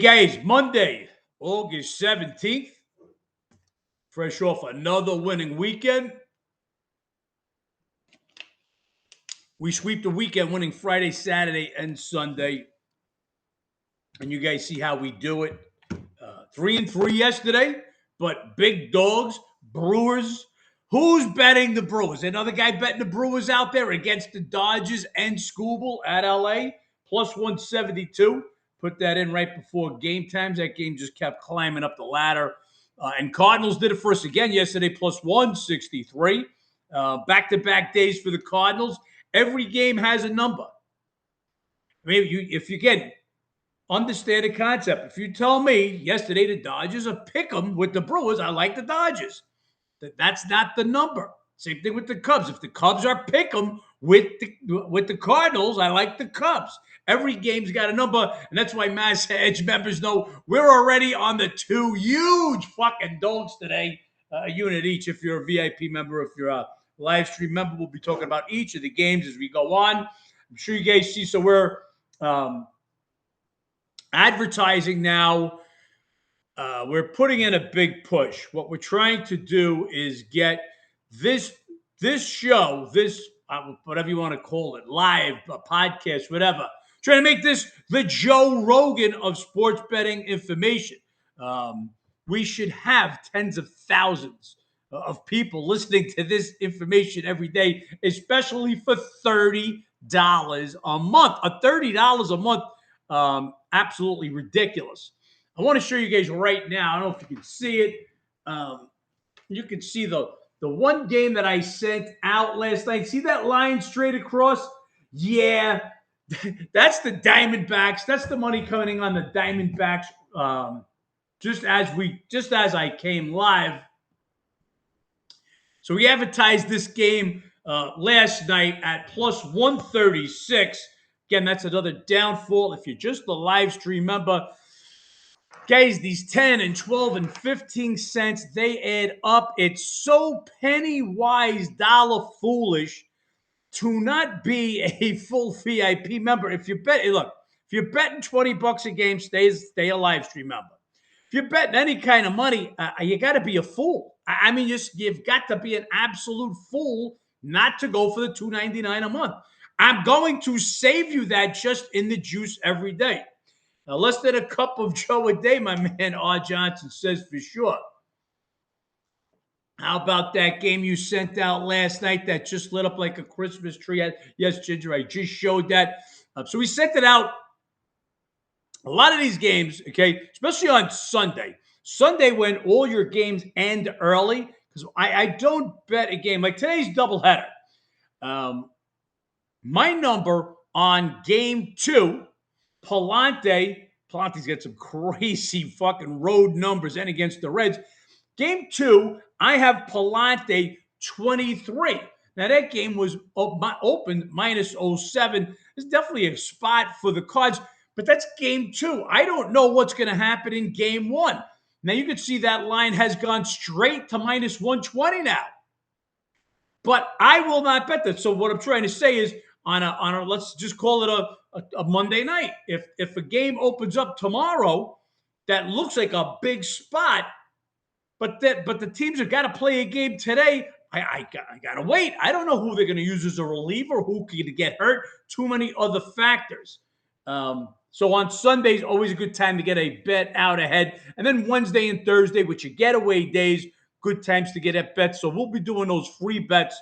guys, Monday, August 17th, fresh off another winning weekend. We sweep the weekend winning Friday, Saturday, and Sunday. And you guys see how we do it. 3-3 yesterday, but big dogs, Brewers. Who's betting the Brewers? Another guy betting the Brewers out there against the Dodgers and Scooble at LA, plus 172. Put that in right before game times. That game just kept climbing up the ladder. And Cardinals did it for us again yesterday, plus 163. Back-to-back days for the Cardinals. Every game has a number. I mean, if you get understand the concept. If you tell me yesterday the Dodgers are pick 'em with the Brewers, I like the Dodgers. That's not the number. Same thing with the Cubs. If the Cubs are pick 'em with the Cardinals, I like the Cubs. Every game's got a number, and that's why Massa Edge members know we're already on the two huge fucking dogs today, a unit each. If you're a VIP member, if you're a live stream member, we'll be talking about each of the games as we go on. I'm sure you guys see. So we're advertising now, we're putting in a big push. What we're trying to do is get this show, this whatever you want to call it, live, a podcast, whatever. Trying to make this the Joe Rogan of sports betting information. We should have tens of thousands of people listening to this information every day, especially for $30 a month. $30 a month. Absolutely ridiculous. I want to show you guys right now. I don't know if you can see it. You can see the one game that I sent out last night. See that line straight across? Yeah, that's the Diamondbacks. That's the money coming on the Diamondbacks. Just as I came live. So we advertised this game last night at plus 136. Again, that's another downfall. If you're just a live stream member, guys, these 10 and 12 and 15 cents, they add up. It's so penny wise, dollar foolish to not be a full VIP member. If you're betting $20 a game, stay a live stream member. If you're betting any kind of money, you got to be a fool. I mean, you've got to be an absolute fool not to go for the $2.99 a month. I'm going to save you that just in the juice every day. Now, less than a cup of Joe a day, my man R. Johnson says for sure. How about that game you sent out last night that just lit up like a Christmas tree? Yes, Ginger, I just showed that. So we sent it out. A lot of these games, okay, especially on Sunday. Sunday when all your games end early, because I don't bet a game. Like today's doubleheader. My number on game 2, Palante's got some crazy fucking road numbers and against the Reds. Game 2, I have Palante 23. Now, that game was opened minus 07. It's definitely a spot for the Cards, but that's game 2. I don't know what's going to happen in game 1. Now, you can see that line has gone straight to minus 120 now. But I will not bet that. So what I'm trying to say is, on a let's just call it a Monday night. If a game opens up tomorrow that looks like a big spot, but the teams have got to play a game today, I got to wait. I don't know who they're going to use as a reliever, who could get hurt. Too many other factors. So on Sundays, always a good time to get a bet out ahead. And then Wednesday and Thursday, which are getaway days, good times to get at bets. So we'll be doing those free bets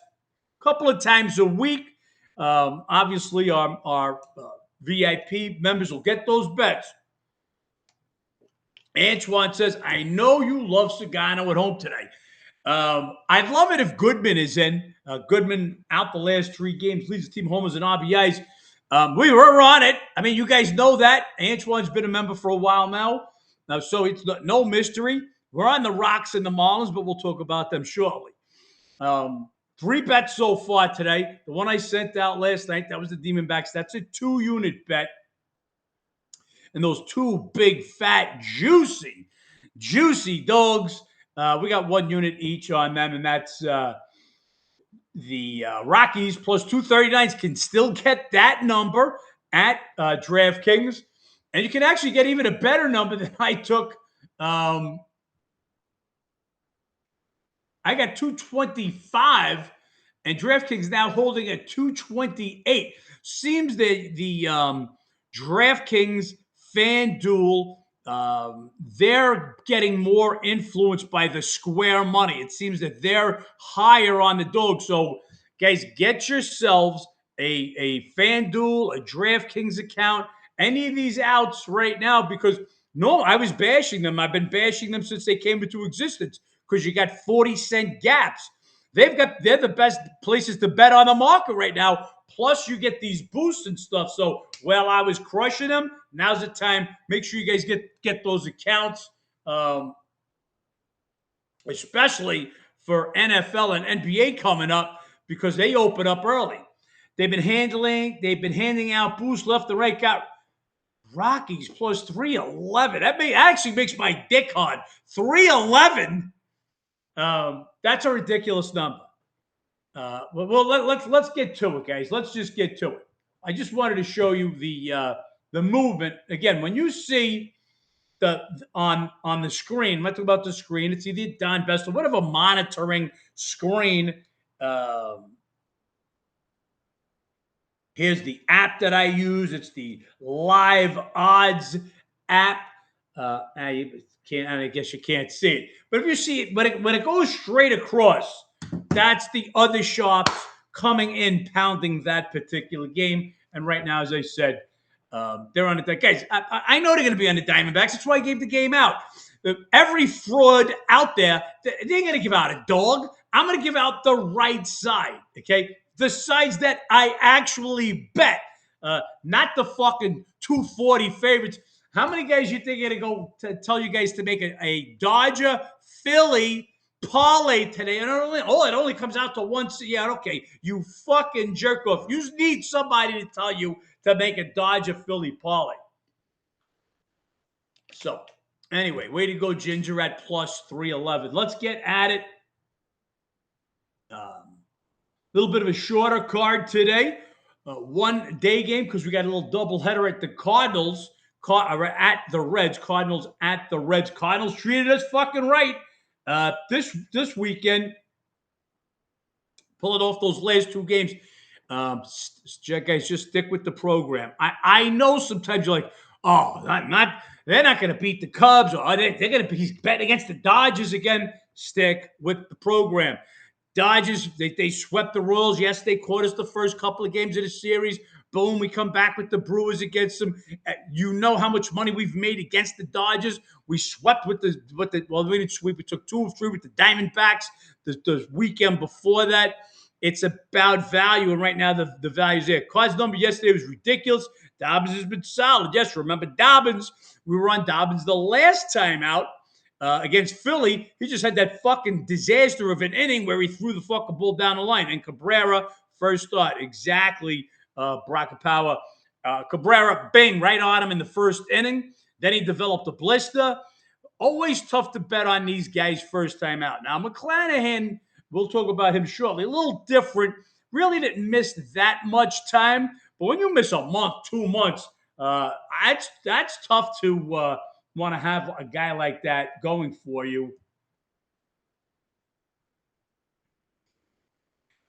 a couple of times a week. Obviously, our VIP members will get those bets. Antoine says, I know you love Sagano at home today. I'd love it if Goodman is in. Goodman out the last 3 games, leads the team homers and RBIs. We were on it. I mean, you guys know that. Antoine's been a member for a while now. So it's no mystery. We're on the Rocks and the Marlins, but we'll talk about them shortly. 3 bets so far today. The one I sent out last night, that was the Diamondbacks. That's a 2-unit bet. And those 2 big, fat, juicy dogs, we got 1 unit each on them, and that's the Rockies plus 239s can still get that number at DraftKings. And you can actually get even a better number than I took. Um, I got 225, and DraftKings now holding at 228. Seems that the DraftKings, FanDuel, they're getting more influenced by the square money. It seems that they're higher on the dog. So, guys, get yourselves a FanDuel, a DraftKings account, any of these outs right now because no, I was bashing them. I've been bashing them since they came into existence because you got 40-cent gaps. They're the best places to bet on the market right now. Plus, you get boosts and stuff. So, while I was crushing them, now's the time. Make sure you guys get those accounts, especially for NFL and NBA coming up because they open up early. They've been handing out boosts left and right. Got Rockies plus 311. That actually makes my dick hard. 311. That's a ridiculous number. Let's get to it, guys. Let's just get to it. I just wanted to show you the movement again. When you see the on the screen, I'm not talking about the screen. It's either Don Best or whatever monitoring screen. Here's the app that I use. It's the Live Odds app. I guess you can't see it, but if you see it, when it goes straight across, that's the other shops coming in, pounding that particular game. And right now, as I said, they're on the guys. I know they're going to be on the Diamondbacks. That's why I gave the game out. Every fraud out there, they're going to give out a dog. I'm going to give out the right side. Okay, the sides that I actually bet, not the fucking 240 favorites. How many guys you think are going to go to tell you guys to make a Dodger Philly parlay today? And it only comes out to once. Yeah, okay. You fucking jerk off. You need somebody to tell you to make a Dodger Philly parlay. So, anyway, way to go, Ginger, at plus 311. Let's get at it. A little bit of a shorter card today. One day game because we got a little doubleheader at the Cardinals. At the Reds. Cardinals at the Reds. Cardinals treated us fucking right this weekend. Pulling off those last two games. Guys, just stick with the program. I know sometimes you're like, oh, they're not going to beat the Cubs, or they're going to be betting against the Dodgers again. Stick with the program. Dodgers, they swept the Royals. Yes, they caught us the first couple of games of the series. Boom, we come back with the Brewers against them. You know how much money we've made against the Dodgers. We swept we didn't sweep. We took 2 of 3 with the Diamondbacks the weekend before that. It's about value, and right now the value's there. Cards number yesterday was ridiculous. Dobbins has been solid. Yes, remember Dobbins. We were on Dobbins the last time out. Against Philly, he just had that fucking disaster of an inning where he threw the fucking ball down the line. And Cabrera, first thought, exactly, Braca Power. Cabrera, bang, right on him in the first inning. Then he developed a blister. Always tough to bet on these guys first time out. Now, McClanahan, we'll talk about him shortly. A little different. Really didn't miss that much time. But when you miss a month, 2 months, that's tough to want to have a guy like that going for you.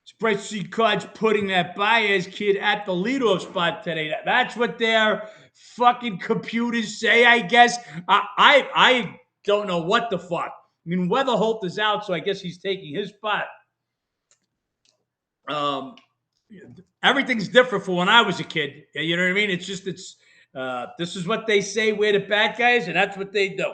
Spreadsheet cards putting that Baez kid at the leadoff spot today. That's what their fucking computers say, I guess. I don't know what the fuck. I mean, Weatherholt is out, so I guess he's taking his spot. Everything's different for when I was a kid. You know what I mean? This is what they say. We're the bad guys, and that's what they do.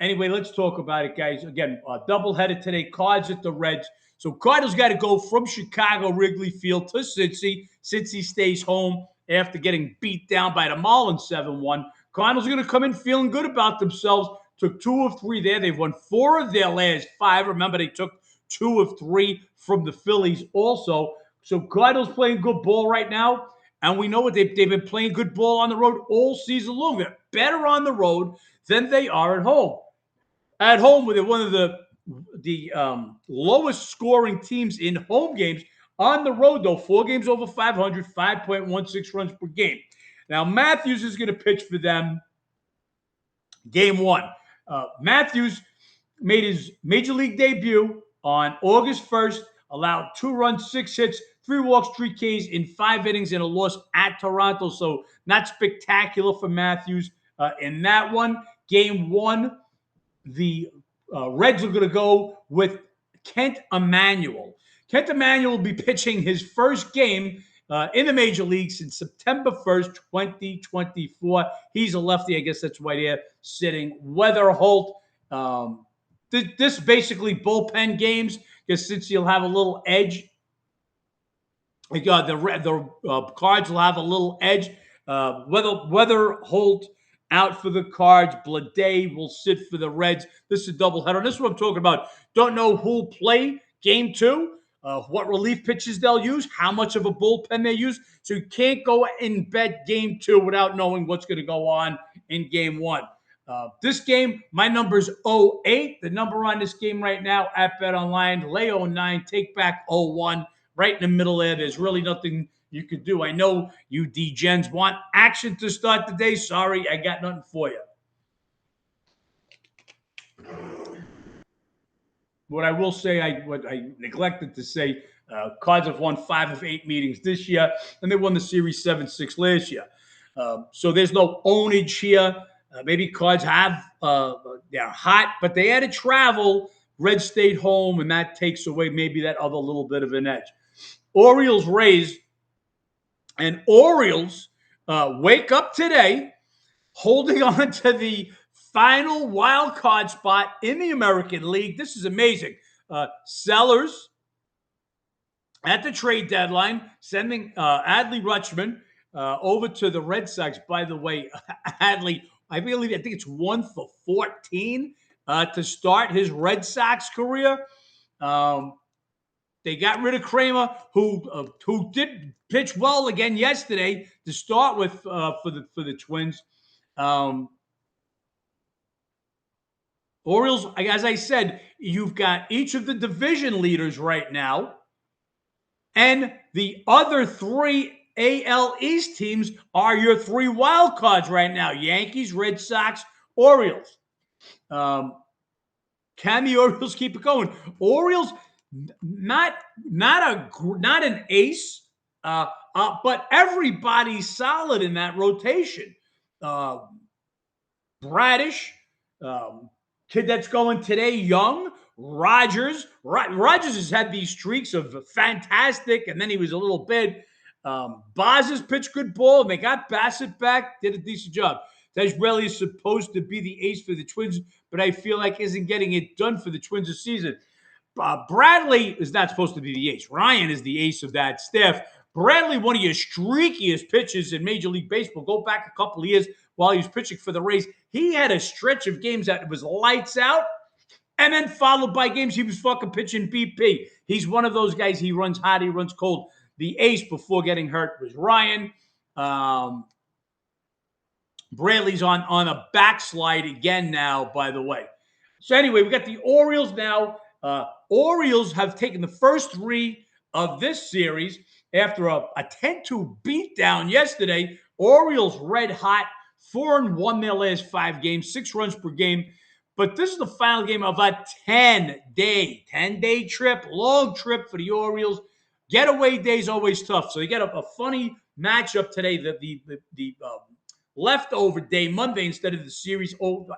Anyway, let's talk about it, guys. Again, doubleheader today. Cards at the Reds. So Cardinals got to go from Chicago Wrigley Field to Cincy. Cincy stays home after getting beat down by the Marlins 7-1. Cardinals are going to come in feeling good about themselves. Took 2 of 3 there. They've won 4 of their last 5. Remember, they took 2 of 3 from the Phillies also. So Cardinals playing good ball right now. And we know what they've been playing good ball on the road all season long. They're better on the road than they are at home. At home, they're one of the lowest scoring teams in home games. On the road, though, 4 games over 500, 5.16 runs per game. Now, Matthews is going to pitch for them game one. Matthews made his major league debut on August 1st, allowed 2 runs, 6 hits, 3 walks, 3 Ks in 5 innings and a loss at Toronto. So not spectacular for Matthews in that one. Game one, the Reds are going to go with Kent Emanuel. Kent Emanuel will be pitching his first game in the major league since September 1st, 2024. He's a lefty. I guess that's why they're sitting Weather Holt. This basically bullpen games, because since you'll have a little edge, the Cards will have a little edge. Weather Holt out for the Cards. Blade will sit for the Reds. This is a doubleheader. This is what I'm talking about. Don't know who'll play game two, what relief pitches they'll use, how much of a bullpen they use. So you can't go and bet game two without knowing what's going to go on in game one. This game, my number is 08. The number on this game right now at BetOnline, lay 09, take back 01. Right in the middle there. There's really nothing you could do. I know you D-gens want action to start the day. Sorry, I got nothing for you. What I will say, what I neglected to say, Cards have won 5 of 8 meetings this year, and they won the series 7-6 last year. So there's no ownage here. Maybe Cards have, they're hot, but they had to travel. Reds stayed home, and that takes away maybe that other little bit of an edge. Orioles Rays, and Orioles wake up today holding on to the final wild card spot in the American League. This is amazing. Sellers at the trade deadline sending Adley Rutschman over to the Red Sox. By the way, Adley, I think it's 1 for 14 to start his Red Sox career. They got rid of Kramer, who did pitch well again yesterday to start with for the Twins. Orioles, as I said, you've got each of the division leaders right now, and the other 3 AL East teams are your 3 wild cards right now: Yankees, Red Sox, Orioles. Can the Orioles keep it going? Orioles. Not an ace, but everybody's solid in that rotation. Bradish, kid that's going today, Young, Rogers. Rogers has had these streaks of fantastic, and then he was a little bit. Boz has pitched good ball, and they got Bassett back, did a decent job. Tajbeli is supposed to be the ace for the Twins, but I feel like isn't getting it done for the Twins this season. Bradley is not supposed to be the ace. Ryan is the ace of that staff. Bradley, one of your streakiest pitchers in Major League Baseball. Go back a couple of years while he was pitching for the Rays. He had a stretch of games that was lights out, and then followed by games he was fucking pitching BP. He's one of those guys. He runs hot, he runs cold. The ace before getting hurt was Ryan. Bradley's on a backslide again now, by the way. So anyway, we got the Orioles now. Orioles have taken the first 3 of this series after a 10-2 beatdown yesterday. Orioles red hot, 4-1 their last 5 games, 6 runs per game. But this is the final game of a 10-day trip, long trip for the Orioles. Getaway day is always tough. So you get a funny matchup today, the leftover day, Monday, instead of the series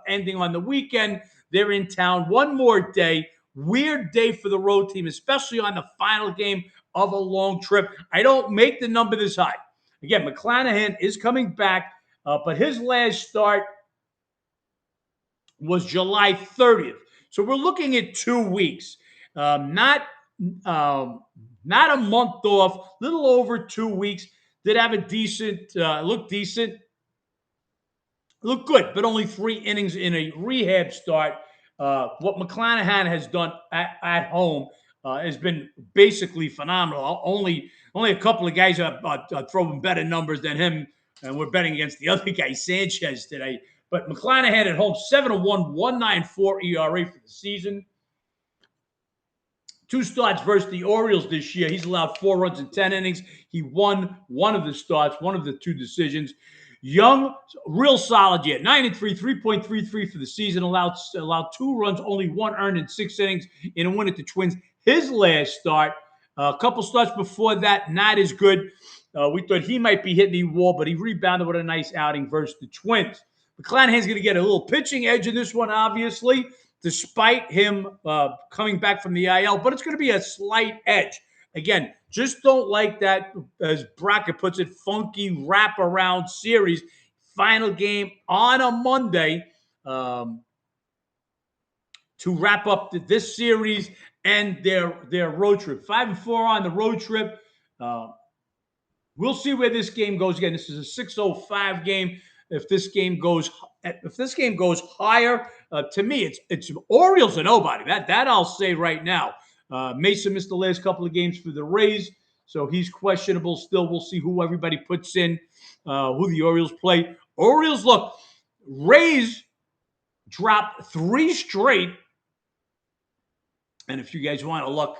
ending on the weekend. They're in town one more day. Weird day for the road team, especially on the final game of a long trip. I don't make the number this high. Again, McClanahan is coming back, but his last start was July 30th. So we're looking at 2 weeks. Not a month off, little over 2 weeks. Did have a decent, looked decent. Looked good, but only 3 innings in a rehab start. What McClanahan has done at home has been basically phenomenal. Only a couple of guys are throwing better numbers than him, and we're betting against the other guy, Sanchez, today. But McClanahan at home, 7-1, 1.94 ERA for the season. 2 starts versus the Orioles this year. He's allowed 4 runs in 10 innings. He won one of the starts, one of the 2 decisions. Young, real solid year. 9-3, 3.33 for the season. Allowed 2 runs, only 1 earned in 6 innings in a win at the Twins. His last start, a couple starts before that, not as good. We thought he might be hitting the wall, but he rebounded with a nice outing versus the Twins. McClanahan's going to get a little pitching edge in this one, obviously, despite him coming back from the IL, but it's going to be a slight edge. Again, just don't like that, as Brackett puts it, funky wraparound series. Final game on a Monday to wrap up this series and their road trip. 5-4 on the road trip. We'll see where this game goes. Again, this is a 6:05 game. If this game goes higher, to me, it's Orioles or nobody. That I'll say right now. Mason missed the last couple of games for the Rays, so he's questionable still. We'll see who everybody puts in, who the Orioles play. Orioles, look, Rays dropped 3 straight, and if you guys want to look,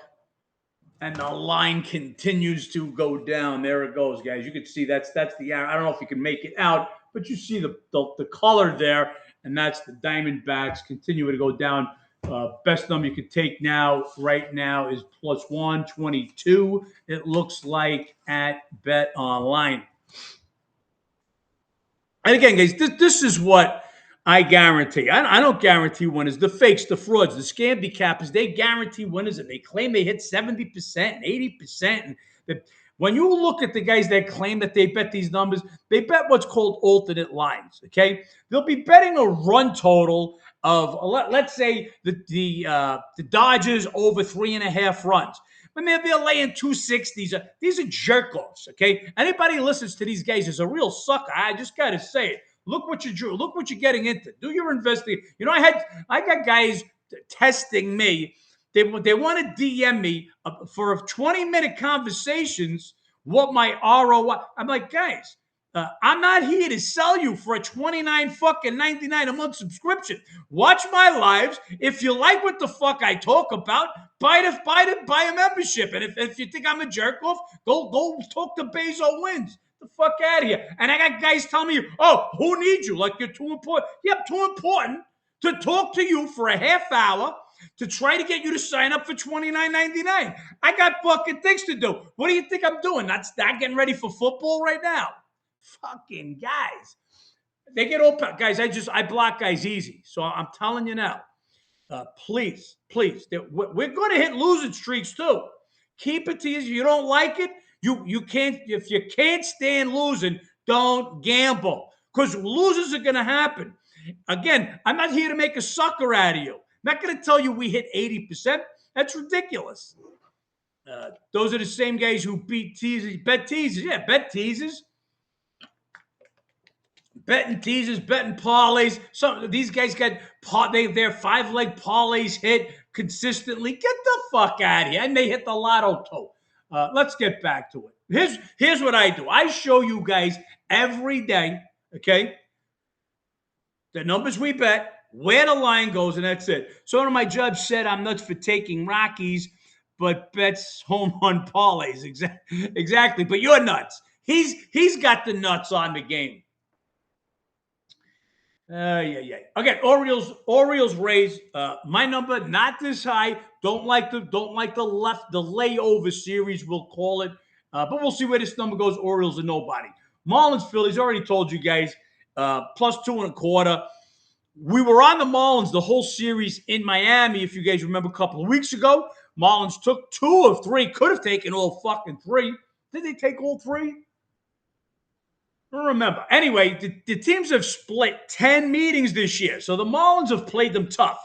and the line continues to go down. There it goes, guys. You can see that's the arrow. I don't know if you can make it out, but you see the color there, and that's the Diamondbacks continuing to go down. Best number you could take right now is plus 122. It looks like at Bet Online. And again, guys, this is what I guarantee. I don't guarantee winners. The fakes, the frauds, the scam decappers, they guarantee winners, and they claim they hit 70% and 80%. And when you look at the guys that claim that they bet these numbers, they bet what's called alternate lines, okay? They'll be betting a run total of, let's say, the Dodgers over 3.5 runs. But maybe they're laying 260s. These are jerk-offs, okay? Anybody who listens to these guys is a real sucker. I just got to say it. Look what you're getting into. Do your investigation. You know, I got guys testing me. They want to DM me for 20-minute conversations what my ROI. I'm like, guys, I'm not here to sell you for a $29.99 a month subscription. Watch my lives. If you like what the fuck I talk about, buy a membership. And if you think I'm a jerk off, go talk to Bezos Wins. The fuck out of here. And I got guys telling me, oh, who needs you? Like you're too important. Yep, too important to talk to you for a half hour to try to get you to sign up for $29.99. I got fucking things to do. What do you think I'm doing? Not getting ready for football right now. Fucking guys. They get all guys. I block guys easy. So I'm telling you now. Please. We're going to hit losing streaks too. Keep it to you. If you don't like it, you can't. If you can't stand losing, don't gamble, because losers are going to happen. Again, I'm not here to make a sucker out of you. I'm not going to tell you we hit 80%. That's ridiculous. Those are the same guys who bet teasers. Yeah, bet teasers. Betting teasers, betting parlays. These guys got their 5-leg parlays hit consistently. Get the fuck out of here. And they hit the lotto too. Let's get back to it. Here's what I do. I show you guys every day, okay, the numbers we bet, where the line goes, and that's it. So one of my judges said I'm nuts for taking Rockies, but bets home run parlays. Exactly. But you're nuts. He's got the nuts on the game. Yeah. Okay, Orioles Rays. My number not this high. Don't like the layover series. We'll call it, but we'll see where this number goes. Orioles are nobody. Marlins Phillies. Already told you guys. Plus 2.25. We were on the Marlins the whole series in Miami. If you guys remember, a couple of weeks ago, Marlins took 2 of 3. Could have taken all fucking 3. Did they take all 3? I don't remember. Anyway, the teams have split 10 meetings this year, so the Marlins have played them tough.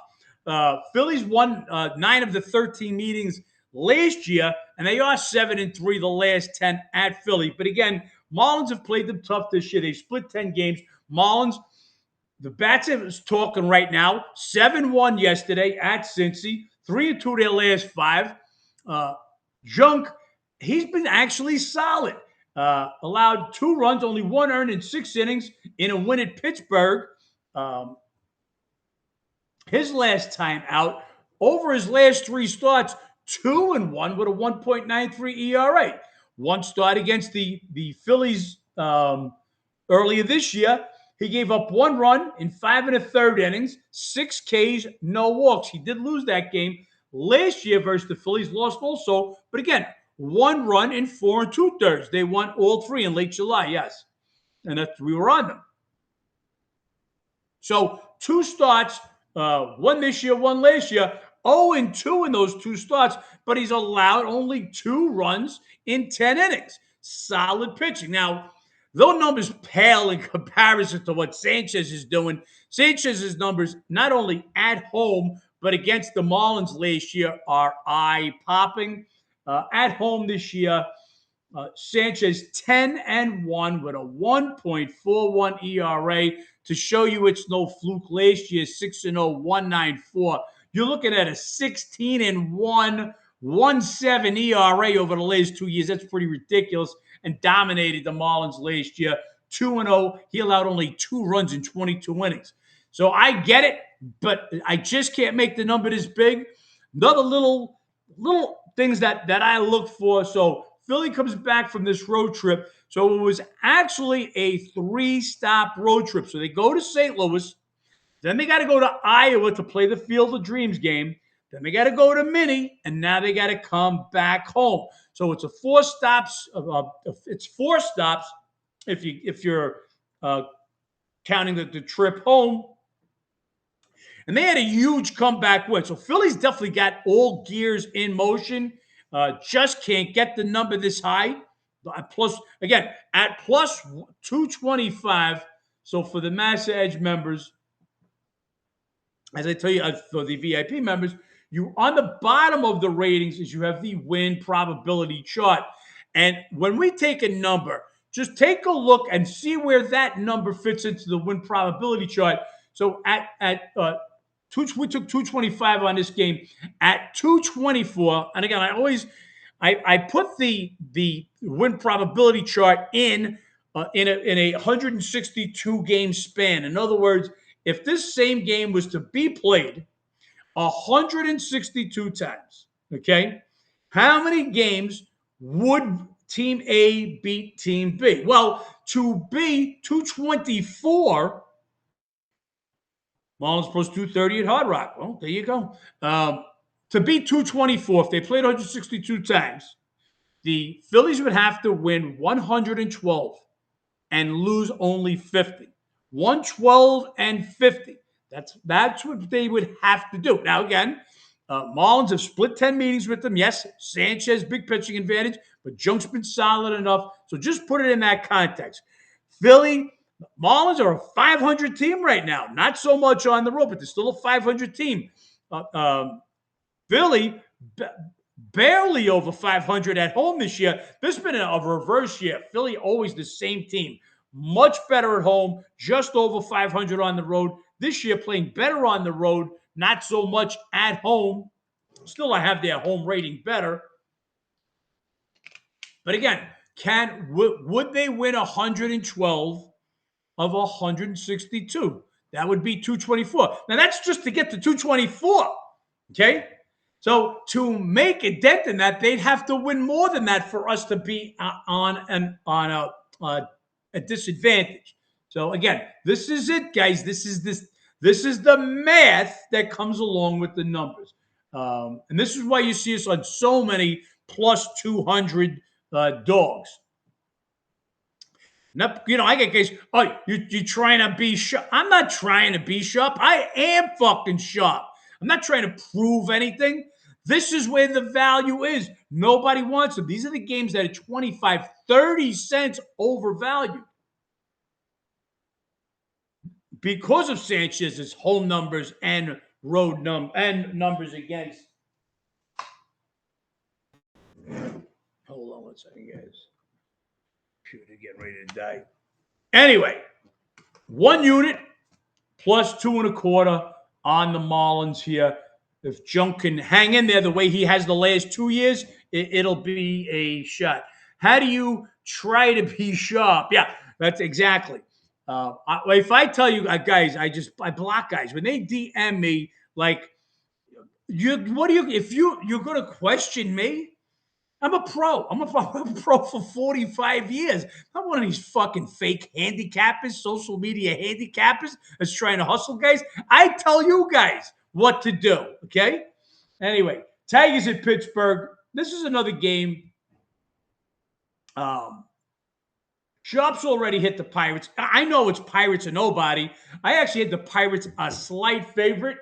Phillies won 9 of the 13 meetings last year, and they are 7-3 the last 10 at Philly. But again, Marlins have played them tough this year. They split 10 games. Marlins, the bats is talking right now. 7-1 yesterday at Cincy. 3-2 their last 5. Junk, he's been actually solid. Allowed 2 runs, only 1 earned in 6 innings in a win at Pittsburgh. His last time out, over his last 3 starts, 2-1 with a 1.93 ERA. One start against the Phillies earlier this year. He gave up 1 run in 5 1/3 innings, 6 Ks, no walks. He did lose that game last year versus the Phillies, lost also. But again, 1 run in 4 2/3. They won all three in late July, yes. And we were on them. So 2 starts, one this year, one last year, 0-2 in those 2 starts, but he's allowed only 2 runs in 10 innings. Solid pitching. Now, those numbers pale in comparison to what Sanchez is doing. Sanchez's numbers, not only at home, but against the Marlins last year, are eye-popping. At home this year, Sanchez 10-1 with a 1.41 ERA. To show you it's no fluke, last year 6-0, 194. You're looking at a 16-1, 1.7 ERA over the last 2 years. That's pretty ridiculous. And dominated the Marlins last year. 2-0. He allowed only 2 runs in 22 innings. So I get it, but I just can't make the number this big. Another little things that I look for. So Philly comes back from this road trip. So it was actually a 3-stop road trip. So they go to St. Louis. Then they got to go to Iowa to play the Field of Dreams game. Then they got to go to Minnie, and now they got to come back home. So it's a 4 stops. It's 4 stops if you're counting the trip home. And they had a huge comeback win. So Philly's definitely got all gears in motion. Just can't get the number this high. Plus, again, at plus 225. So for the Massa Edge members, as I tell you, for the VIP members, you on the bottom of the ratings is you have the win probability chart. And when we take a number, just take a look and see where that number fits into the win probability chart. So we took 225 on this game. At 224, and again, I put the win probability chart in a 162 game span. In other words, if this same game was to be played 162 times, okay, how many games would Team A beat Team B? Well, to be 224, Marlins plus 230 at Hard Rock. Well, there you go. To beat 224, if they played 162 times, the Phillies would have to win 112 and lose only 50. 112 and 50. That's what they would have to do. Now, again, Marlins have split 10 meetings with them. Yes, Sanchez, big pitching advantage, but Junk's been solid enough. So just put it in that context. Philly, Marlins are a 500 team right now. Not so much on the road, but they're still a 500 team. Philly, barely over 500 at home this year. This has been a reverse year. Philly always the same team. Much better at home, just over 500 on the road. This year playing better on the road, not so much at home. Still, I have their home rating better. But again, would they win 112 of 162? That would be 224. Now, that's just to get to 224, okay? So to make a dent in that, they'd have to win more than that for us to be on a disadvantage. So again, this is it, guys. This is the math that comes along with the numbers, and this is why you see us on so many plus 200 dogs. Now, I get guys. Oh, you trying to be sharp? I'm not trying to be sharp. I am fucking sharp. I'm not trying to prove anything. This is where the value is. Nobody wants them. These are the games that are 25, 30 cents overvalued because of Sanchez's home numbers and road numbers against. Hold on one second, guys. Computer getting ready to die. Anyway, 1 unit plus 2.25 on the Marlins here. If Junk can hang in there the way he has the last 2 years, it'll be a shot. How do you try to be sharp? Yeah, that's exactly. If I tell you, guys, I block guys. When they DM me, like, If you're going to question me? I'm a pro. I'm a pro for 45 years. I'm not one of these fucking fake handicappers, social media handicappers that's trying to hustle guys. I tell you guys what to do, okay? Anyway, Tigers at Pittsburgh. This is another game. Um, Shops already hit the Pirates. I know it's Pirates or nobody. I actually had the Pirates a slight favorite.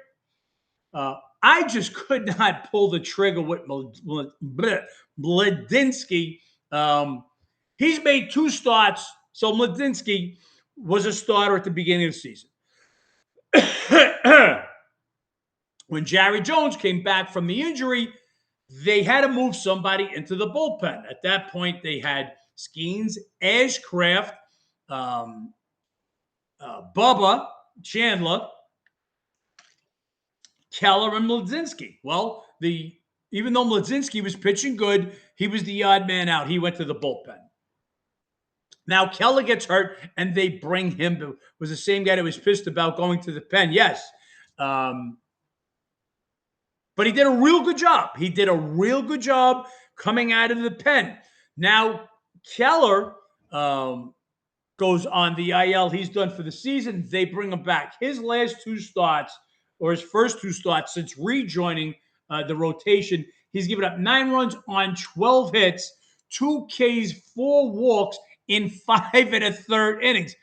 I just could not pull the trigger with Mladinsky. He's made 2 starts, so Mladinsky was a starter at the beginning of the season. When Jerry Jones came back from the injury, they had to move somebody into the bullpen. At that point, they had Skeens, Ashcraft, um, Bubba, Chandler, Keller, and Mladinsky. Well, even though Mladinsky was pitching good, he was the odd man out. He went to the bullpen. Now Keller gets hurt, and they bring him. It was the same guy that was pissed about going to the pen. Yes, but he did a real good job. He did a real good job coming out of the pen. Now Keller goes on the IL. He's done for the season. They bring him back. His last 2 starts, or his first 2 starts since rejoining the rotation, he's given up 9 runs on 12 hits, 2 Ks, 4 walks in 5 1/3 innings.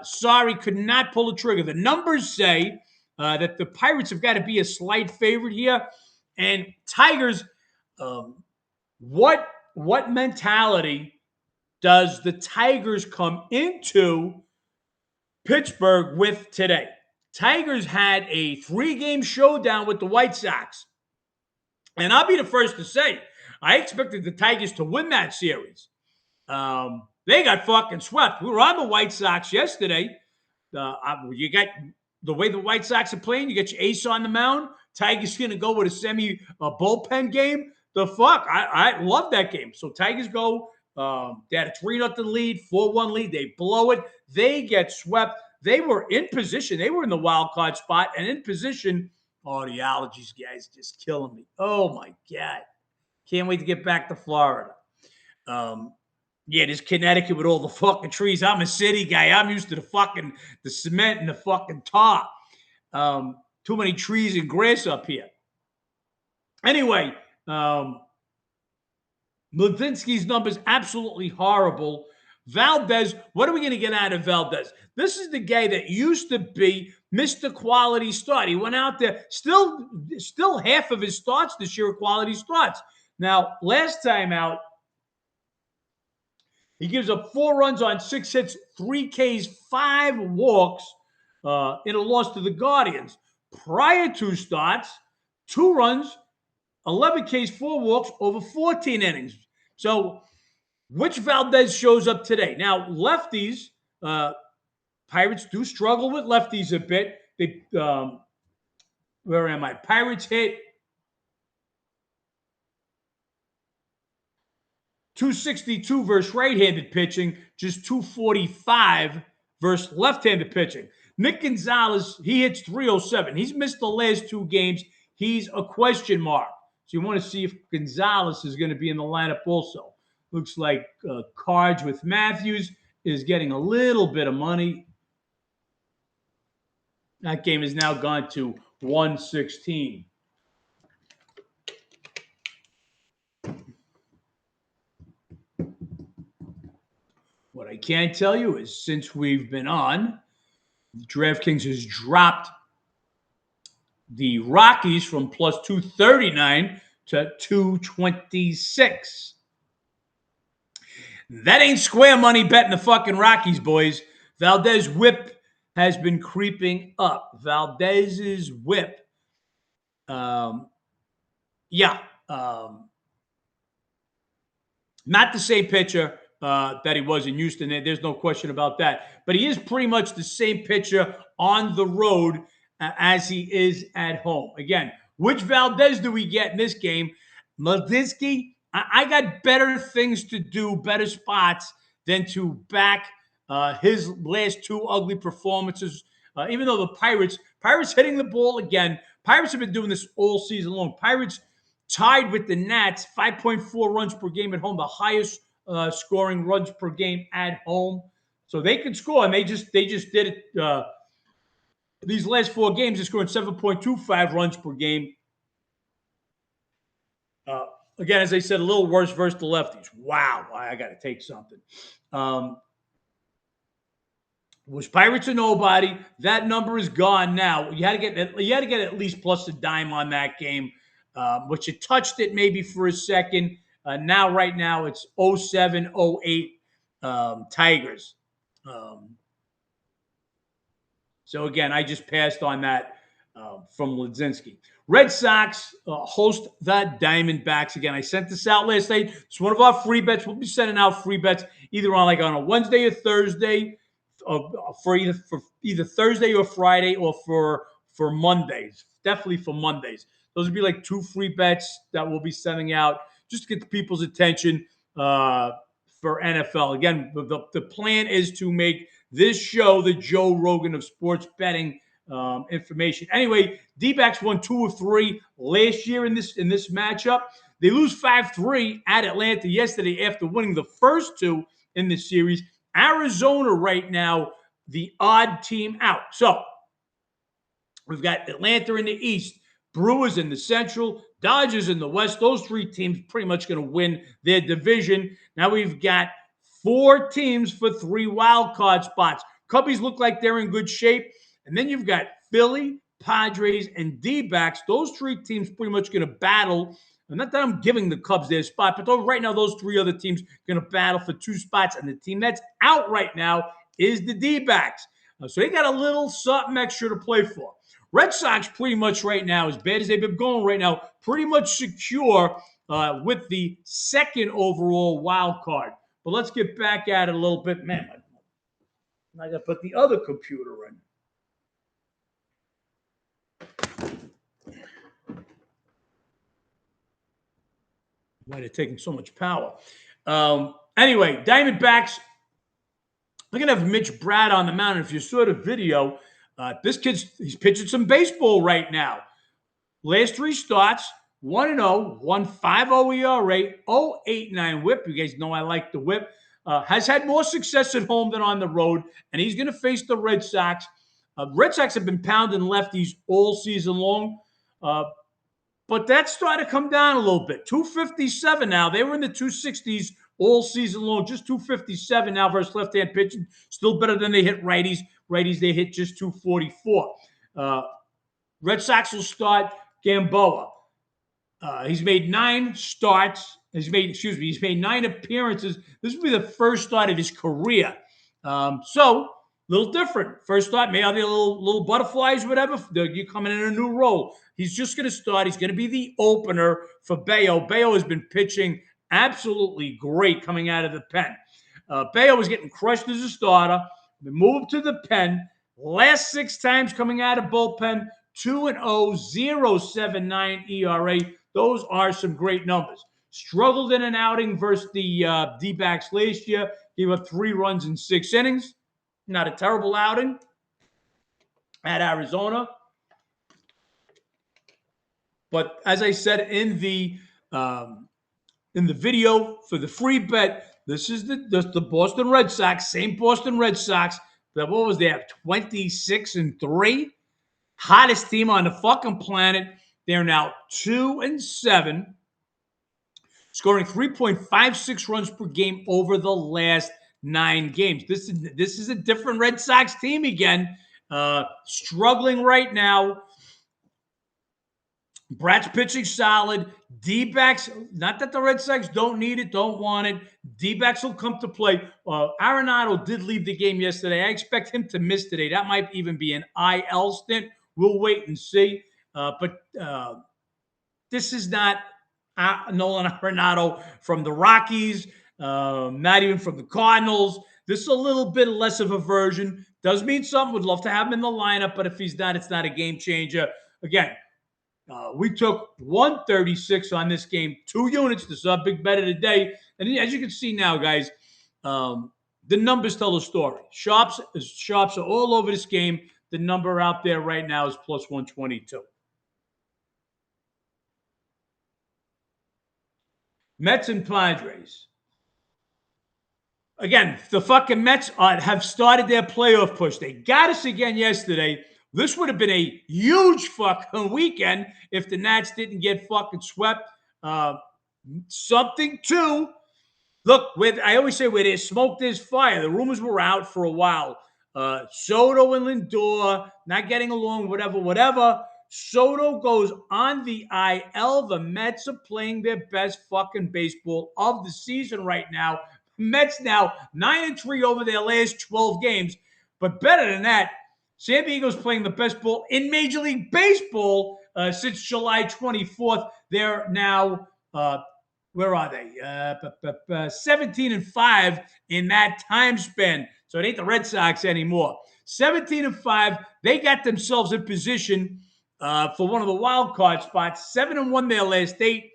Sorry, could not pull the trigger. The numbers say that the Pirates have got to be a slight favorite here. And Tigers, what mentality does the Tigers come into Pittsburgh with today? Tigers had a 3-game showdown with the White Sox. And I'll be the first to say, I expected the Tigers to win that series. They got fucking swept. We were on the White Sox yesterday. You got the way the White Sox are playing, you get your ace on the mound. Tigers going to go with a bullpen game. The fuck? I love that game. So Tigers go. They had a 3-0 lead, 4-1 lead. They blow it. They get swept. They were in position. They were in the wild card spot and in position. Oh, the allergies, guys, just killing me. Oh, my God. Can't wait to get back to Florida. Yeah, this Connecticut with all the fucking trees. I'm a city guy. I'm used to the cement and the fucking tar. Too many trees and grass up here. Anyway, Mladinsky's numbers absolutely horrible. Valdez, what are we going to get out of Valdez? This is the guy that used to be Mr. Quality Start. He went out there, still half of his starts this year are quality starts. Now, last time out, he gives up 4 runs on 6 hits, 3 Ks, 5 walks in a loss to the Guardians. Prior 2 starts, 2 runs, 11 Ks, 4 walks over 14 innings. So, which Valdez shows up today? Now, lefties, Pirates do struggle with lefties a bit. Where am I? Pirates hit 262 versus right-handed pitching, just 245 versus left-handed pitching. Nick Gonzalez, he hits 307. He's missed the last 2 games. He's a question mark. So you want to see if Gonzalez is going to be in the lineup also. Looks like Cards with Matthews is getting a little bit of money. That game has now gone to 116. What I can tell you is since we've been on, DraftKings has dropped the Rockies from plus 239 to 226. That ain't square money betting the fucking Rockies, boys. Valdez whip has been creeping up. Valdez's whip. Not the same pitcher that he was in Houston. There's no question about that. But he is pretty much the same pitcher on the road as he is at home. Again, which Valdez do we get in this game? Mladinsky, I got better things to do, better spots than to back his last 2 ugly performances. Even though the Pirates hitting the ball again, Pirates have been doing this all season long. Pirates tied with the Nats, 5.4 runs per game at home, the highest scoring runs per game at home. So they can score, and they just did it. These last 4 games, they're scoring 7.25 runs per game. Uh, Again, as I said, a little worse versus the lefties. Wow, I got to take something. Was Pirates a nobody? That number is gone now. You had to get at least plus a dime on that game, which you touched it maybe for a second. Right now, it's 07, 08 Tigers. So again, I just passed on that from Ledzinski. Red Sox host the Diamondbacks again. I sent this out last night. It's one of our free bets. We'll be sending out free bets either on a Wednesday or Thursday, for either Thursday or Friday, or for Mondays. Definitely for Mondays. Those would be like 2 free bets that we'll be sending out just to get people's attention for NFL. Again, the plan is to make this show the Joe Rogan of sports betting information. Anyway, D-backs won 2 of 3 last year in this matchup. They lose 5-3 at Atlanta yesterday after winning the first 2 in the series. Arizona right now, the odd team out. So we've got Atlanta in the East, Brewers in the Central, Dodgers in the West. Those 3 teams pretty much going to win their division. Now we've got 4 teams for 3 wild card spots. Cubbies look like they're in good shape. And then you've got Philly, Padres, and D-backs. Those 3 teams pretty much going to battle. And not that I'm giving the Cubs their spot, but right now those 3 other teams going to battle for 2 spots. And the team that's out right now is the D-backs. So they got a little something extra to play for. Red Sox pretty much right now, as bad as they've been going right now, pretty much secure with the 2nd overall wild card. But let's get back at it a little bit. Man, I got to put the other computer in. Might have taken so much power. Anyway, Diamondbacks, they're going to have Mitch Brad on the mound. If you saw the video, this he's pitching some baseball right now. Last 3 starts, 1-0, 1.50 ERA, 0.89 whip. You guys know I like the whip. Has had more success at home than on the road, and he's going to face the Red Sox. Red Sox have been pounding lefties all season long, but that's starting to come down a little bit. 257 now. They were in the 260s all season long, just 257 now versus left-hand pitching. Still better than they hit righties. Righties, they hit just 244. Red Sox will start Gamboa. He's made 9 starts. He's made 9 appearances. This will be the first start of his career. So, a little different. First start, maybe the little butterflies, whatever. You're coming in a new role. He's just going to start. He's going to be the opener for Bayo. Bayo has been pitching absolutely great coming out of the pen. Bayo was getting crushed as a starter. They moved to the pen. Last 6 times coming out of bullpen, 2-0, 0.79 ERA. Those are some great numbers. Struggled in an outing versus the D-backs last year. Gave up 3 runs in 6 innings. Not a terrible outing at Arizona. But as I said in the video for the free bet, this is the Boston Red Sox, same Boston Red Sox. What was that? 26-3, hottest team on the fucking planet. They're now 2-7, scoring 3.56 runs per game over the last 9 games. This is a different Red Sox team again. Struggling right now. Brad's pitching solid. D-backs, not that the Red Sox don't need it, don't want it. D-backs will come to play. Arenado did leave the game yesterday. I expect him to miss today. That might even be an IL stint. We'll wait and see. But this is not Nolan Arenado from the Rockies, not even from the Cardinals. This is a little bit less of a version. Does mean something. Would love to have him in the lineup, but if he's not, it's not a game changer. Again, we took 136 on this game, 2 units. This is our big bet of the day. And as you can see now, guys, the numbers tell a story. Sharps are all over this game. The number out there right now is plus 122. Mets and Padres. Again, the fucking Mets have started their playoff push. They got us again yesterday. This would have been a huge fucking weekend if the Nats didn't get fucking swept. Something to look, I always say where there's smoke, there's fire. The rumors were out for a while. Soto and Lindor not getting along, whatever. Soto goes on the IL. The Mets are playing their best fucking baseball of the season right now. Mets now 9-3 over their last 12 games. But better than that, San Diego's playing the best ball in Major League Baseball since July 24th. They're now where are they? 17-5 in that time span. So it ain't the Red Sox anymore. 17-5. They got themselves in position for one of the wild card spots. 7-1 their last 8.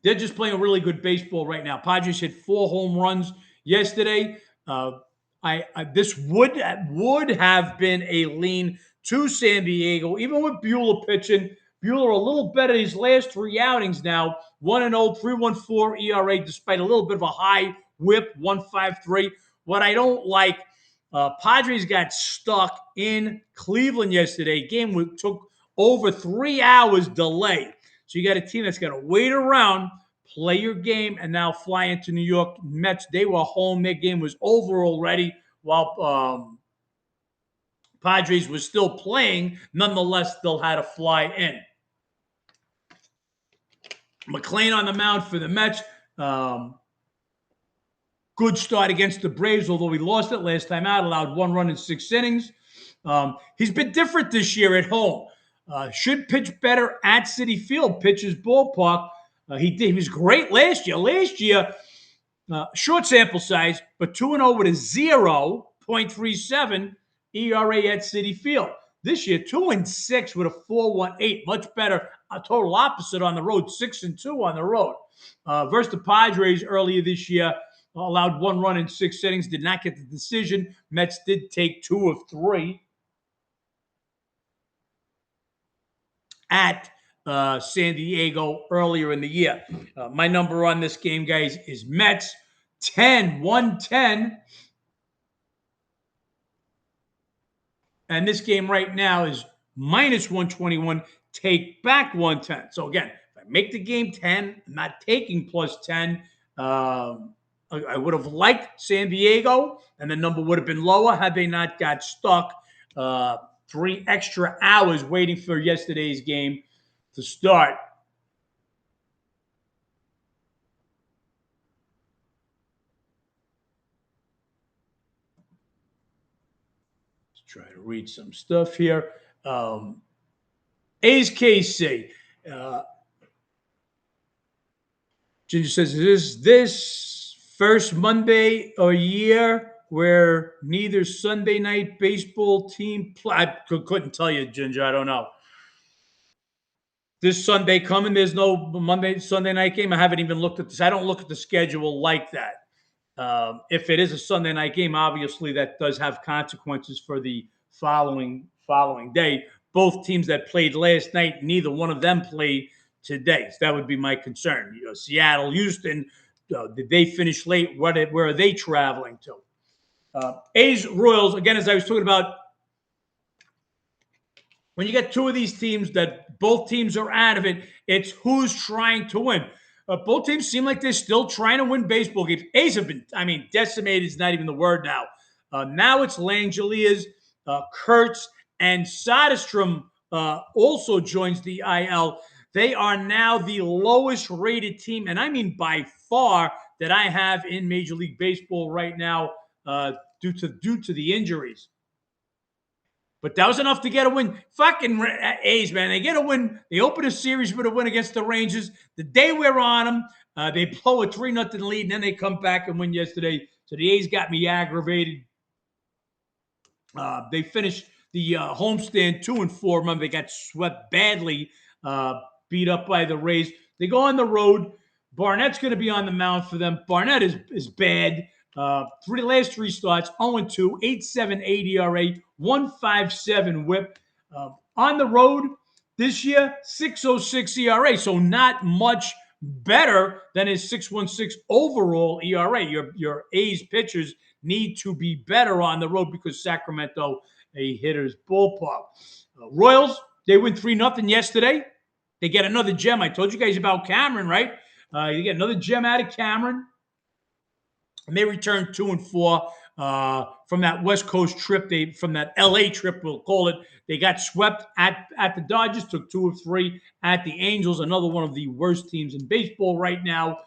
They're just playing a really good baseball right now. Padres hit 4 home runs yesterday. This would have been a lean to San Diego, even with Buehler pitching. Buehler a little better his last 3 outings now. 1-0, 3.14 ERA, despite a little bit of a high whip, 1.53. What I don't like, Padres got stuck in Cleveland yesterday. Game took over 3 hours delay. So you got a team that's got to wait around, play your game, and now fly into New York. Mets, they were home. Their game was over already while Padres was still playing. Nonetheless, still had to fly in. McClain on the mound for the Mets. Good start against the Braves, although he lost it last time out, allowed 1 run in 6 innings. He's been different this year at home. Should pitch better at Citi Field, pitcher's ballpark. He was great last year. Last year, short sample size, but 2-0 with a 0.37 ERA at Citi Field. This year, 2-6 with a 4.18, much better. A total opposite on the road, 6-2 on the road. Versus the Padres earlier this year, allowed 1 run in 6 innings, did not get the decision. Mets did take 2 of 3 at San Diego earlier in the year. My number on this game, guys, is Mets 110. And this game right now is minus 121, take back 110. So again, if I make the game 10, I'm not taking plus 10. I would have liked San Diego, and the number would have been lower had they not got stuck 3 extra hours waiting for yesterday's game to start. Let's try to read some stuff here. A's KC. Ginger says, is this first Monday a year where neither Sunday night baseball team I couldn't tell you, Ginger. I don't know. This Sunday coming, there's no Sunday night game. I haven't even looked at this. I don't look at the schedule like that. If it is a Sunday night game, obviously that does have consequences for the following day. Both teams that played last night, neither one of them played today. So that would be my concern. Seattle, Houston, did they finish late? Where are they traveling to? A's, Royals, again, as I was talking about, when you get 2 of these teams that both teams are out of it, it's who's trying to win. Both teams seem like they're still trying to win baseball games. A's have been, decimated is not even the word now. Now it's Langeliers, Kurtz, and Soderstrom also joins the IL. They are now the lowest rated team, and I mean by far, that I have in Major League Baseball right now due to the injuries. But that was enough to get a win. Fucking A's, man. They get a win. They open a series with a win against the Rangers. The day we're on them, they blow a 3-0 lead, and then they come back and win yesterday. So the A's got me aggravated. They finished the homestand 2-4. Remember, they got swept badly, beat up by the Rays. They go on the road. Barnett's going to be on the mound for them. Barnett is bad. Last 3 starts, 0-2, 8.78 ERA, 1.57 WHIP. On the road, This year, 6.06 ERA, so not much better than his 6.16 overall ERA. Your A's pitchers need to be better on the road because Sacramento, a hitter's ballpark. Royals, they win 3-0 yesterday. They get another gem. I told you guys about Cameron, right? You get another gem out of Cameron. And they returned 2-4 from that West Coast trip. From that LA trip, we'll call it. They got swept at the Dodgers, took 2 of 3 at the Angels, another one of the worst teams in baseball right now.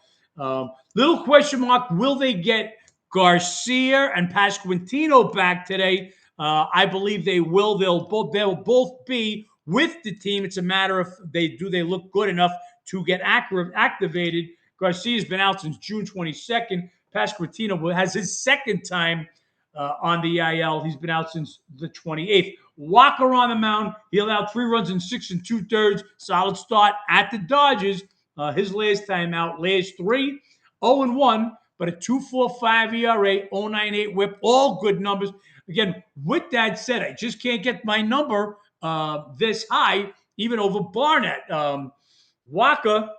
Little question mark, will they get Garcia and Pasquantino back today? I believe they will. They'll both be with the team. It's a matter of they look good enough to get activated. Garcia's been out since June 22nd. Pasquantino has his second time on the IL. He's been out since the 28th. Walker on the mound. He allowed 3 runs in 6 2/3. Solid start at the Dodgers. His last time out, last 3, 0-1, but a 2.45 ERA, 0.98 WHIP, all good numbers. Again, with that said, I just can't get my number this high, even over Barnett. Walker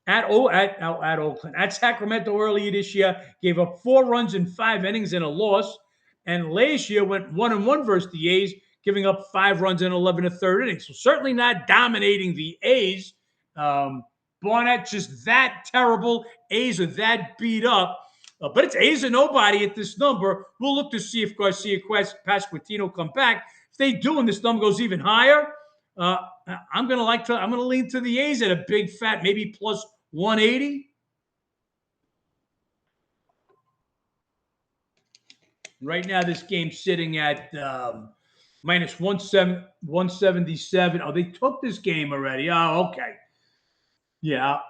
at Oakland, at Sacramento earlier this year, gave up 4 runs in 5 innings and a loss. And last year went 1-1 versus the A's, giving up 5 runs in 11 1/3 innings. So certainly not dominating the A's. Barnett just that terrible. A's are that beat up. But it's A's or nobody at this number. We'll look to see if Garcia, Pasquantino come back. If they do, and this number goes even higher, I'm gonna lean to the A's at a big fat, maybe plus 180. Right now, this game's sitting at minus 177. Oh, they took this game already. Oh, okay. Yeah.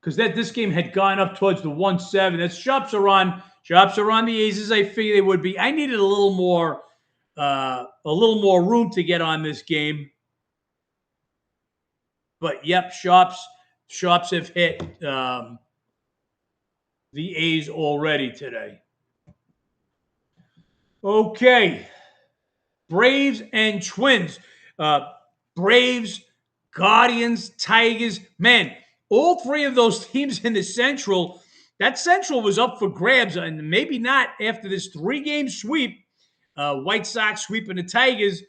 Because this game had gone up towards the 1-7. That's shops are on the A's as I figured they would be. I needed a little more room to get on this game. But yep, shops have hit the A's already today. Okay. Braves and Twins. Braves, Guardians, Tigers. Man, all 3 of those teams in the Central, that Central was up for grabs, and maybe not after this 3-game sweep. White Sox sweeping the Tigers.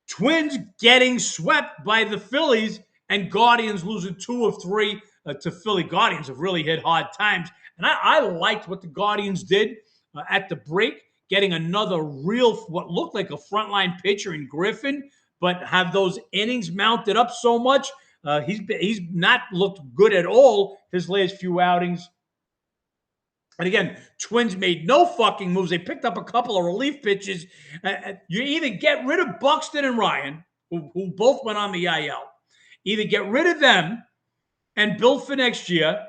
Twins getting swept by the Phillies, and Guardians losing 2 of 3 to Philly. Guardians have really hit hard times. And I liked what the Guardians did at the break, getting another real, what looked like a frontline pitcher in Griffin, but have those innings mounted up so much. He's not looked good at all his last few outings. And again, Twins made no fucking moves. They picked up a couple of relief pitches. You either get rid of Buxton and Ryan, who both went on the IL, either get rid of them and build for next year,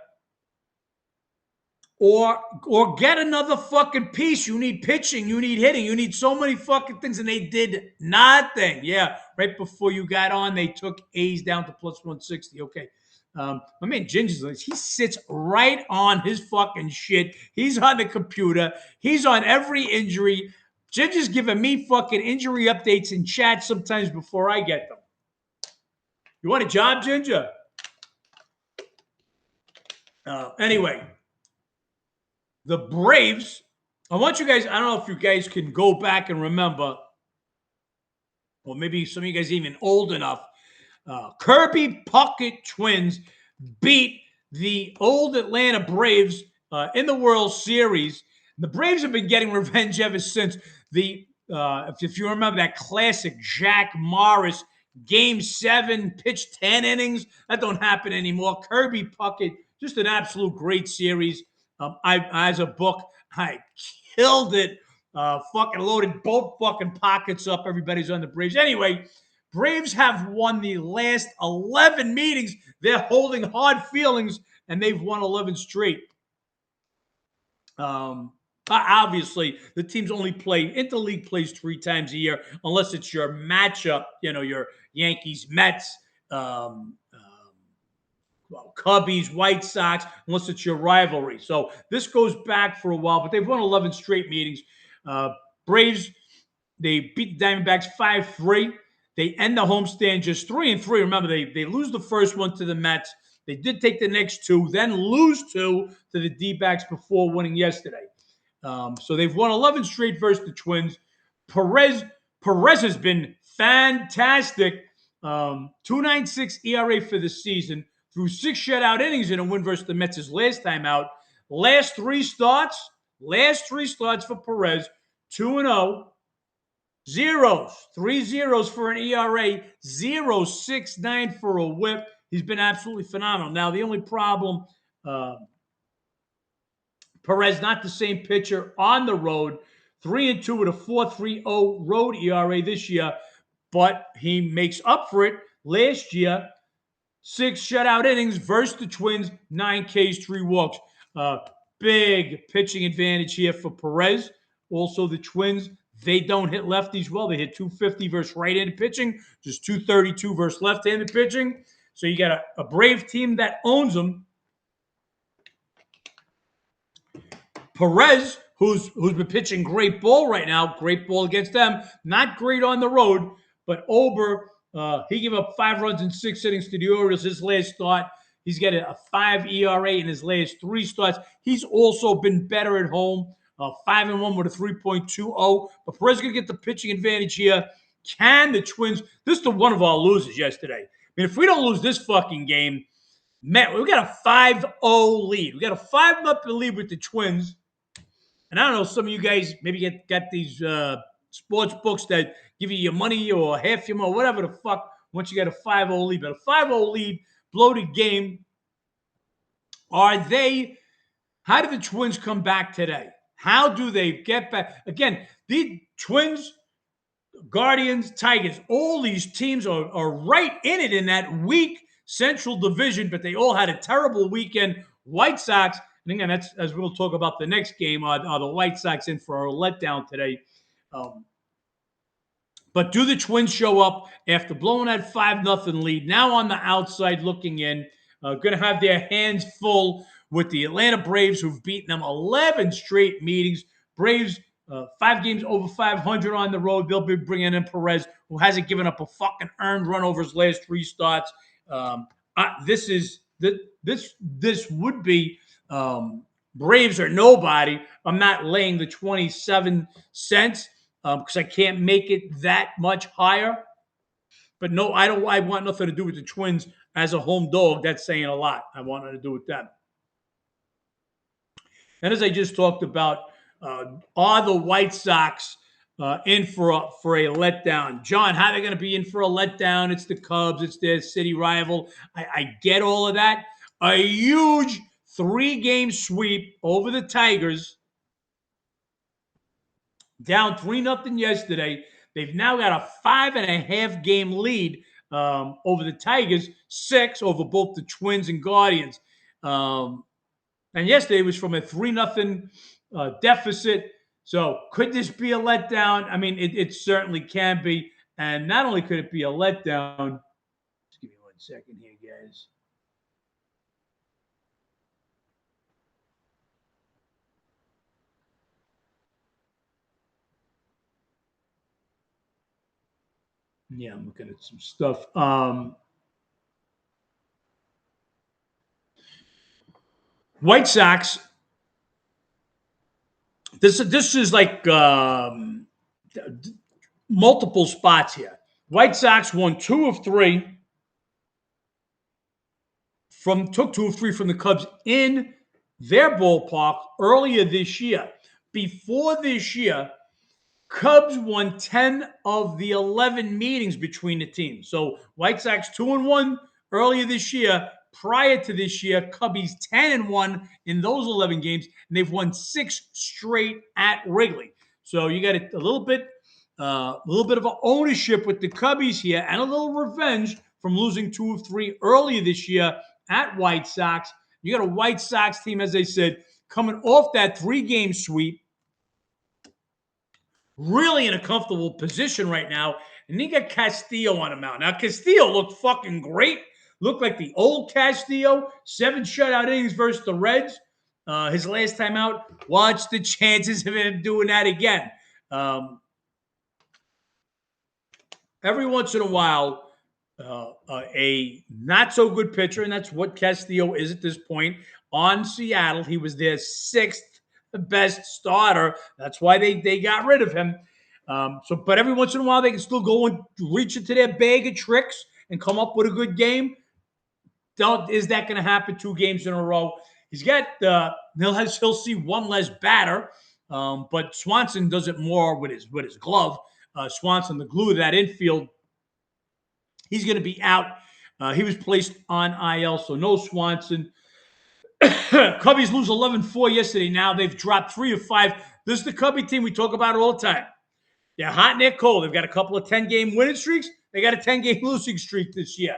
or get another fucking piece. You need pitching, you need hitting, you need so many fucking things, and they did nothing. Yeah, right before you got on, they took A's down to plus 160. Okay. My man Ginger's, he sits right on his fucking shit. He's on the computer. He's on every injury. Ginger's giving me fucking injury updates in chat sometimes before I get them. You want a job, Ginger? Anyway, the Braves, I want you guys, I don't know if you guys can go back and remember, or maybe some of you guys even old enough. Kirby Puckett Twins beat the old Atlanta Braves in the World Series. The Braves have been getting revenge ever since. If you remember that classic Jack Morris Game 7, pitched 10 innings, that don't happen anymore. Kirby Puckett, just an absolute great series. As a book, I killed it. Fucking loaded both fucking pockets up. Everybody's on the Braves. Anyway, Braves have won the last 11 meetings. They're holding hard feelings, and they've won 11 straight. Obviously, the teams only play, interleague plays 3 times a year, unless it's your matchup, your Yankees, Mets, Cubbies, White Sox, unless it's your rivalry. So this goes back for a while, but they've won 11 straight meetings. Braves, they beat the Diamondbacks 5-3. They end the homestand just 3-3. Remember, they lose the first one to the Mets. They did take the next two, then lose two to the D-backs before winning yesterday. So they've won 11 straight versus the Twins. Perez has been fantastic. 2.96 ERA for the season. Threw 6 shutout innings in a win versus the Mets his last time out. Last three starts for Perez, 2-0. Zeros, 3 zeros for an ERA, 0.69 for a whip. He's been absolutely phenomenal. Now, the only problem, Perez, not the same pitcher on the road, 3-2 with a 4.30 road ERA this year, but he makes up for it last year. 6 shutout innings versus the Twins, 9 Ks, 3 walks. Big pitching advantage here for Perez. Also, the Twins, they don't hit lefties well. They hit 250 versus right-handed pitching, just 232 versus left-handed pitching. So you got a Brave team that owns them. Perez, who's been pitching great ball right now, great ball against them, not great on the road, but Ober, he gave up 5 runs in 6 innings to the Orioles his last start. He's got a 5 ERA in his last 3 starts. He's also been better at home, 5-1 with a 3.20. But Perez going to get the pitching advantage here. Can the Twins? This is one of our losers yesterday. I mean, if we don't lose this fucking game, man, we got a 5-0 lead. We got a 5-0 lead with the Twins. And I don't know, some of you guys maybe got these sports books that give you your money or half your money, whatever the fuck, once you get a 5-0 lead. But a 5-0 lead, bloated game. How do the Twins come back today? How do they get back? Again, the Twins, Guardians, Tigers, all these teams are right in it in that weak Central Division, but they all had a terrible weekend. White Sox, and again, that's as we'll talk about the next game, are the White Sox in for a letdown today. But do the Twins show up after blowing that 5-0 lead? Now on the outside looking in, going to have their hands full with the Atlanta Braves, who've beaten them 11 straight meetings. Braves, 5 games over 500 on the road. They'll be bringing in Perez, who hasn't given up a fucking earned run over his last 3 starts. This would be Braves or nobody. I'm not laying the 27 cents because I can't make it that much higher. But no, I don't. I want nothing to do with the Twins as a home dog. That's saying a lot. I want nothing to do with them. And as I just talked about, are the White Sox in for a letdown? John, how are they going to be in for a letdown? It's the Cubs. It's their city rival. I get all of that. A huge 3-game sweep over the Tigers. Down 3-0 yesterday. They've now got a 5.5 game lead over the Tigers, 6 over both the Twins and Guardians. And yesterday was from a 3-0 deficit. So could this be a letdown? I mean, it certainly can be. And not only could it be a letdown, just give me 1 second here, guys. Yeah, I'm looking at some stuff. White Sox. This is like multiple spots here. White Sox won 2 of 3 took 2 of 3 from the Cubs in their ballpark earlier this year. Before this year, Cubs won 10 of the 11 meetings between the teams. So White Sox 2-1 earlier this year. Prior to this year, Cubbies 10-1 in those 11 games, and they've won 6 straight at Wrigley. So you got a little bit of an ownership with the Cubbies here, and a little revenge from losing 2 of 3 earlier this year at White Sox. You got a White Sox team, as I said, coming off that 3-game sweep, really in a comfortable position right now. And they got Castillo on the mound. Now, Castillo looked fucking great. Looked like the old Castillo. 7 shutout innings versus the Reds. His last time out. Watch the chances of him doing that again. every once in a while, a not so good pitcher, and that's what Castillo is at this point on Seattle. He was their sixth best starter. That's why they got rid of him. But every once in a while, they can still go and reach into their bag of tricks and come up with a good game. Is that going to happen 2 games in a row? He's got he'll see one less batter, but Swanson does it more with his glove. Swanson, the glue of that infield, he's going to be out. He was placed on IL, so no Swanson. Cubbies lose 11-4 yesterday. Now they've dropped 3 of 5. This is the Cubby team we talk about all the time. They're hot and they're cold. They've got a couple of 10-game winning streaks. They got a 10-game losing streak this year.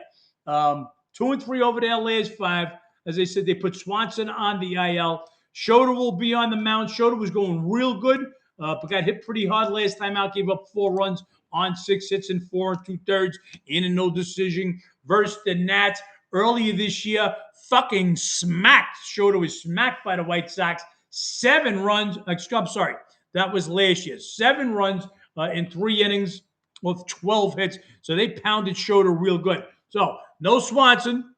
2-3 over their last 5. As I said, they put Swanson on the IL. Schroeder will be on the mound. Schroeder was going real good, but got hit pretty hard last time out. Gave up 4 runs on 6 hits and 4 2/3 in a no decision versus the Nats earlier this year. Fucking smacked. Schroeder was smacked by the White Sox. 7 runs. I'm sorry. That was last year. 7 runs in 3 innings with 12 hits. So they pounded Schroeder real good. So no Swanson.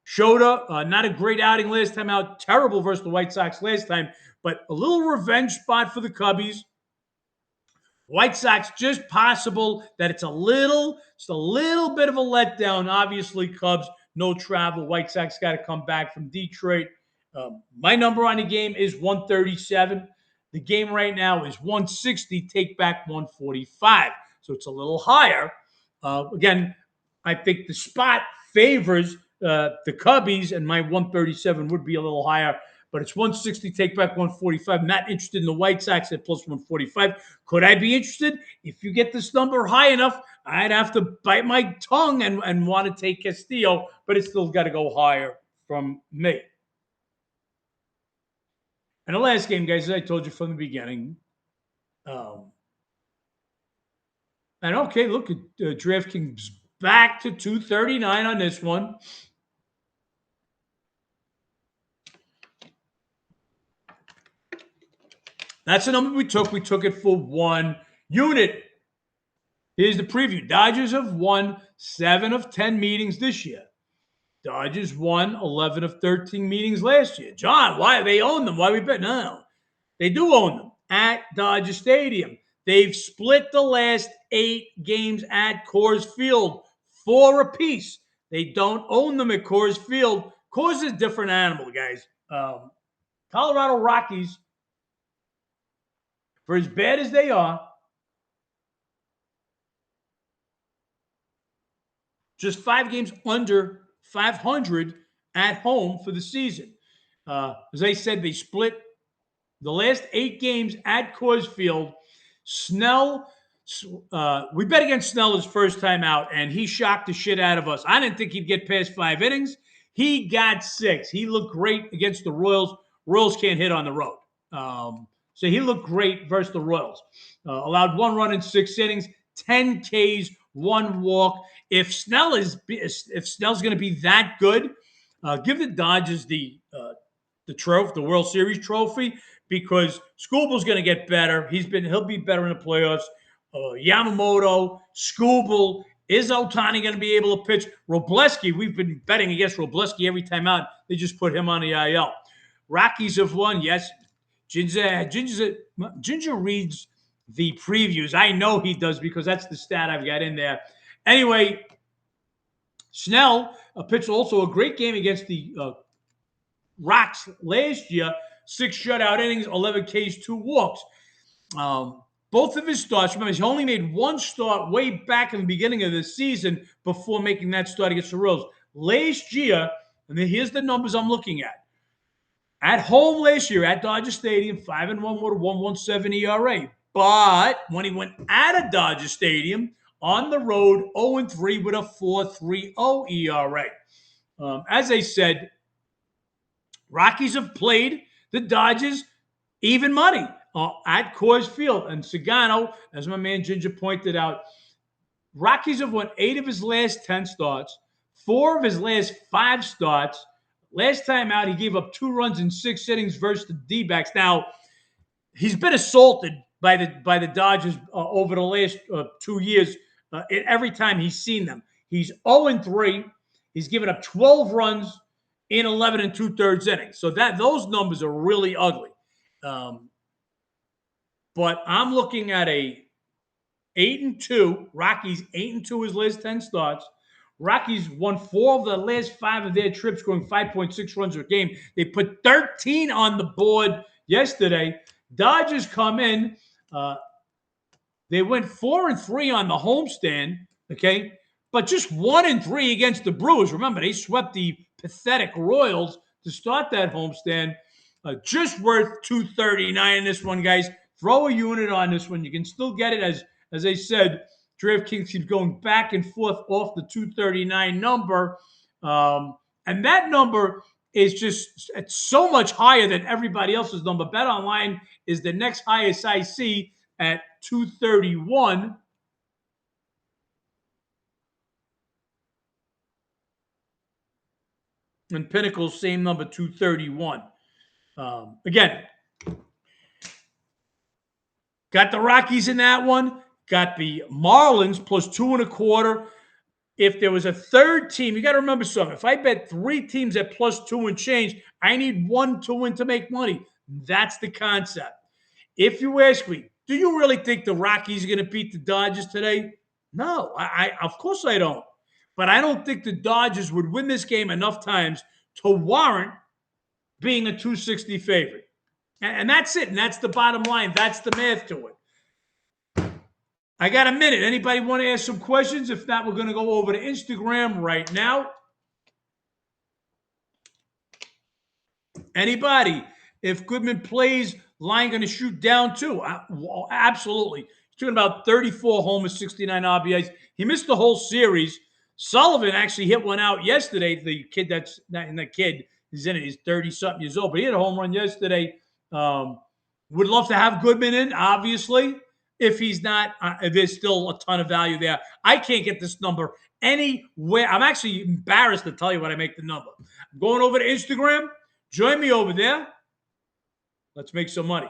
Schroeder, not a great outing last time out. Terrible versus the White Sox last time. But a little revenge spot for the Cubbies. White Sox, just possible that it's a little bit of a letdown. Obviously, Cubs, no travel. White Sox got to come back from Detroit. My number on the game is 137. The game right now is 160. Take back 145. So it's a little higher. Again, I think the spot favors the Cubbies, and my 137 would be a little higher. But it's 160, take back 145. I'm not interested in the White Sox at plus 145. Could I be interested? If you get this number high enough, I'd have to bite my tongue and want to take Castillo, but it's still got to go higher from me. And the last game, guys, as I told you from the beginning, and okay, look at DraftKings back to 239 on this one. That's the number we took. We took it for 1 unit. Here's the preview. Dodgers have won 7 of 10 meetings this year. Dodgers won 11 of 13 meetings last year. John, why? They own them. Why we bet? No. They do own them at Dodger Stadium. They've split the last 8 games at Coors Field, 4 apiece. They don't own them at Coors Field. Coors is a different animal, guys. Colorado Rockies, for as bad as they are, just 5 games under 500 at home for the season. As I said, they split the last 8 games at Coors Field. Snell, we bet against Snell his first time out, and he shocked the shit out of us. I didn't think he'd get past 5 innings. He got 6. He looked great against the Royals. Royals can't hit on the road. So he looked great versus the Royals. Allowed 1 run in 6 innings, 10 Ks, 1 walk. If Snell's going to be that good, give the Dodgers the trophy, the World Series trophy, because Skubal's going to get better. He'll be better in the playoffs. Yamamoto, Skubal. Is Ohtani going to be able to pitch? Robleski, we've been betting against Robleski every time out. They just put him on the IL. Rockies have won, yes. Ginger reads the previews. I know he does because that's the stat I've got in there. Anyway, Snell pitched also a great game against the Rocks last year. 6 shutout innings, 11 Ks, 2 walks. Both of his starts, remember, he only made 1 start way back in the beginning of the season before making that start against the Royals. Last year, and then here's the numbers I'm looking at. At home last year at Dodger Stadium, 5-1 with a 1.17 ERA. But when he went out of Dodger Stadium on the road, 0-3 with a 4.30 ERA. As I said, Rockies have played the Dodgers even money at Coors Field. And Sagano, as my man Ginger pointed out, Rockies have won 8 of his last 10 starts, 4 of his last 5 starts. Last time out, he gave up 2 runs in 6 innings versus the D-backs. Now, he's been assaulted by the Dodgers over the last 2 years. every time he's seen them. He's 0-3. He's given up 12 runs in 11 and 2/3 innings. So those numbers are really ugly. But I'm looking at a 8-2. Rockies 8-2 his last 10 starts. Rockies won 4 of the last 5 of their trips, scoring 5.6 runs a game. They put 13 on the board yesterday. Dodgers come in. They went 4-3 on the homestand, okay? But just 1-3 against the Brewers. Remember, they swept the pathetic Royals to start that homestand. Just worth 239 in this one, guys. Throw a unit on this one. You can still get it as I said. DraftKings keeps going back and forth off the 239 number. And that number is just it's so much higher than everybody else's number. BetOnline is the next highest I see at 231. And Pinnacle, same number, 231. Again, got the Rockies in that one. Got the Marlins plus 2.25. If there was a third team, you got to remember something. If I bet 3 teams at plus 2 and change, I need 1 to win to make money. That's the concept. If you ask me, do you really think the Rockies are going to beat the Dodgers today? No, I of course I don't. But I don't think the Dodgers would win this game enough times to warrant being a 260 favorite. And that's it. And that's the bottom line. That's the math to it. I got a minute. Anybody want to ask some questions? If not, we're going to go over to Instagram right now. Anybody? If Goodman plays, line going to shoot down too? Absolutely. He's talking about 34 homers, 69 RBIs. He missed the whole series. Sullivan actually hit one out yesterday. The kid that's not in the kid is in it. He's 30-something years old, but he hit a home run yesterday. Would love to have Goodman in, obviously. If he's not, there's still a ton of value there. I can't get this number anywhere. I'm actually embarrassed to tell you what I make the number. I'm going over to Instagram. Join me over there. Let's make some money.